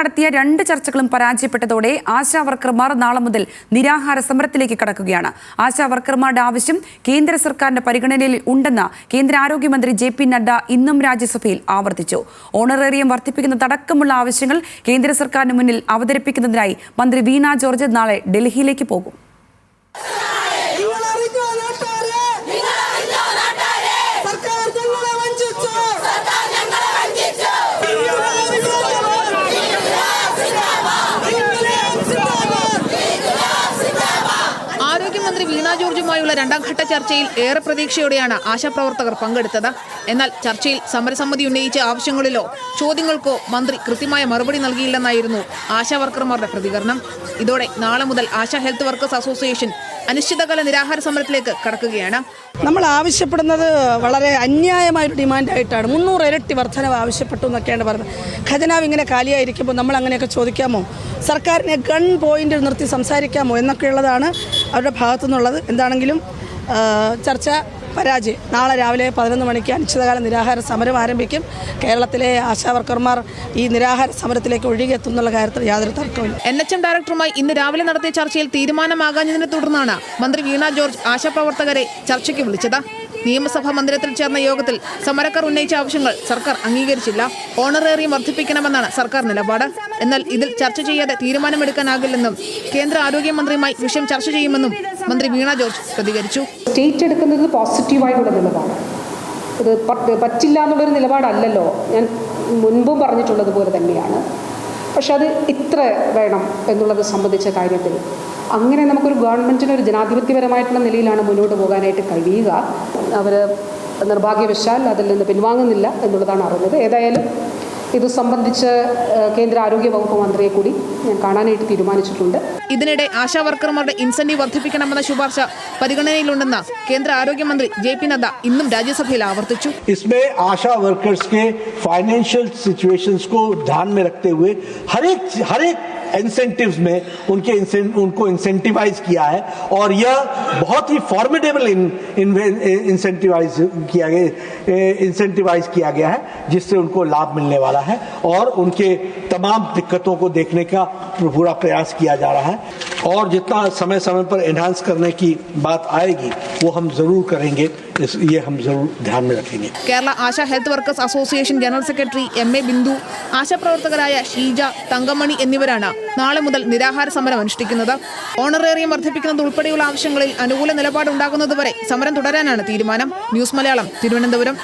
നടത്തിയ 2 ചർച്ചകളും പരാജയപ്പെട്ടതോടെ ആശാ വർക്കർമാർ നാളെ മുതൽ നിരാഹാര സമരത്തിലേക്ക് കടക്കുകയാണ്. ആശാ വർക്കർമാരുടെ ആവശ്യം കേന്ദ്ര സർക്കാരിന്റെ പരിഗണനയിൽ ഉണ്ടെന്ന് കേന്ദ്ര ആരോഗ്യമന്ത്രി JP നഡ്ഡ ഇന്നും രാജ്യസഭയിൽ ആവർത്തിച്ചു. ഓണറേറിയം വർദ്ധിപ്പിക്കുന്നതടക്കമുള്ള ആവശ്യങ്ങൾ കേന്ദ്ര സർക്കാരിന് മുന്നിൽ അവതരിപ്പിക്കുന്നതിനായി മന്ത്രി വീണ ജോർജ് നാളെ ഡൽഹിയിലേക്ക് പോകും. ആരോഗ്യമന്ത്രി വീണ ജോർജുമായുള്ള 2ാം ഘട്ട ചർച്ചയിൽ ഏറെ പ്രതീക്ഷയോടെയാണ് ആശാപ്രവർത്തകർ പങ്കെടുത്തത്. എന്നാൽ ചർച്ചയിൽ സമരസമിതി ഉന്നയിച്ച ആവശ്യങ്ങളിലോ ചോദ്യങ്ങൾക്കോ മന്ത്രി കൃത്യമായ മറുപടി നൽകിയില്ലെന്നായിരുന്നു ആശാ വർക്കർമാരുടെ പ്രതികരണം. ഇതോടെ നാളെ മുതൽ ആശാ ഹെൽത്ത് വർക്കേഴ്സ് അസോസിയേഷൻ അനിശ്ചിതകാല നിരാഹാര സമരത്തിലേക്ക് കടക്കുകയാണ്. നമ്മൾ ആവശ്യപ്പെടുന്നത് വളരെ അന്യായമായൊരു ഡിമാൻഡായിട്ടാണ്. 300 ഇരട്ടി വർധനവ് ആവശ്യപ്പെട്ടു എന്നൊക്കെയാണ് പറഞ്ഞത്. ഖജനാവ് ഇങ്ങനെ കാലിയായിരിക്കുമ്പോൾ നമ്മൾ അങ്ങനെയൊക്കെ ചോദിക്കാമോ? സർക്കാരിനെ ഗൺ പോയിന്റിൽ നിർത്തി സംസാരിക്കാമോ എന്നൊക്കെയുള്ളതാണ് അവരുടെ ഭാഗത്തു നിന്നുള്ളത്. എന്താണെങ്കിലും ചർച്ച പരാജയം. നാളെ രാവിലെ 11 മണിക്ക് അനിശ്ചിതകാല നിരാഹാര സമരം ആരംഭിക്കും. കേരളത്തിലെ ആശാവർക്കർമാർ ഈ നിരാഹാര സമരത്തിലേക്ക് ഒഴുകിയെത്തുന്നുള്ള കാര്യത്തിൽ യാതൊരു തർക്കമില്ല. NHM ഡയറക്ടറുമായി ഇന്ന് രാവിലെ നടത്തിയ ചർച്ചയിൽ തീരുമാനമാകാഞ്ഞതിനെ തുടർന്നാണ് മന്ത്രി വീണ ജോർജ് ആശാപ്രവർത്തകരെ ചർച്ചയ്ക്ക് വിളിച്ചത്. നിയമസഭാ മന്ദിരത്തിൽ ചേർന്ന യോഗത്തിൽ സമരക്കാർ ഉന്നയിച്ച ആവശ്യങ്ങൾ സർക്കാർ അംഗീകരിച്ചില്ല. ഓണറേറിയം വർദ്ധിപ്പിക്കണമെന്നാണ് സർക്കാർ നിലപാട്. എന്നാൽ ഇതിൽ ചർച്ച ചെയ്യാതെ തീരുമാനമെടുക്കാനാകില്ലെന്നും കേന്ദ്ര ആരോഗ്യമന്ത്രിയുമായി വിഷയം ചർച്ച ചെയ്യുമെന്നും മന്ത്രി വീണ ജോർജ് പ്രതികരിച്ചു. സ്റ്റേറ്റ് എടുക്കുന്നത് പോസിറ്റീവായിട്ടുള്ള നിലപാടാണ്. ഇത് പറ്റില്ല എന്നുള്ളൊരു നിലപാടല്ലല്ലോ. ഞാൻ മുൻപും പറഞ്ഞിട്ടുള്ളത് പോലെ തന്നെയാണ്. പക്ഷെ അത് ഇത്ര വേണം എന്നുള്ളത് സംബന്ധിച്ച കാര്യത്തിൽ അങ്ങനെ നമുക്കൊരു ഗവൺമെൻറ്റിന് ഒരു ജനാധിപത്യപരമായിട്ടുള്ള നിലയിലാണ് മുന്നോട്ട് പോകാനായിട്ട് കഴിയുക. അവർ നിർഭാഗ്യവശാൽ അതിൽ നിന്ന് പിൻവാങ്ങുന്നില്ല എന്നുള്ളതാണ് അറിഞ്ഞത്. ഏതായാലും ഇത് സംബന്ധിച്ച് കേന്ദ്ര ആരോഗ്യ വകുപ്പ് മന്ത്രിയെ കൂടി ഞാൻ കാണാനായിട്ട് തീരുമാനിച്ചിട്ടുണ്ട്. ഇതിനിടെ ആശാ വർക്കർമാരുടെ ഇൻസെന്റീവ് വർദ്ധിപ്പിക്കണമെന്ന ശുപാർശ പരിഗണനയിലുണ്ടെന്ന് കേന്ദ്ര ആരോഗ്യമന്ത്രി JP നഡ്ഡ ഇന്നും രാജ്യസഭയിൽ ആവർത്തിച്ചു. इसमें आशा वर्कर्स के फाइनेंशियल सिचुएशंस को ध्यान में रखते हुए हर एक इंसेंटिव्स में उनको इंसेंटिवाइज किया है और यह बहुत ही फॉर्मिडेबल इंसेंटिवाइज किया गया है जिससे उनको लाभ मिलने वाला है और उनके तमाम दिक्कतों को देखने का पूरा प्रयास किया जा रहा है और जितना समय समय पर एनहांस करने की बात आएगी वो हम जरूर करेंगे. ये हम जरूर ध्यान में रखेंगे. Kerala ASHA health workers association general secretary MA Bindu, ആശാപ്രവർത്തകരായ ഷീജ, തങ്കമണി എന്നിവരാണ് നാളെ മുതൽ നിരാഹാര സമരം അനുഷ്ഠിക്കുന്നത്. ഓണറേറിയം വർദ്ധിപ്പിക്കുന്നത് ഉൾപ്പെടെയുള്ള ആവശ്യങ്ങളിൽ അനുകൂല നിലപാടുണ്ടാകുന്നതുവരെ സമരം തുടരാനാണ് തീരുമാനം. ന്യൂസ് മലയാളം, തിരുവനന്തപുരം.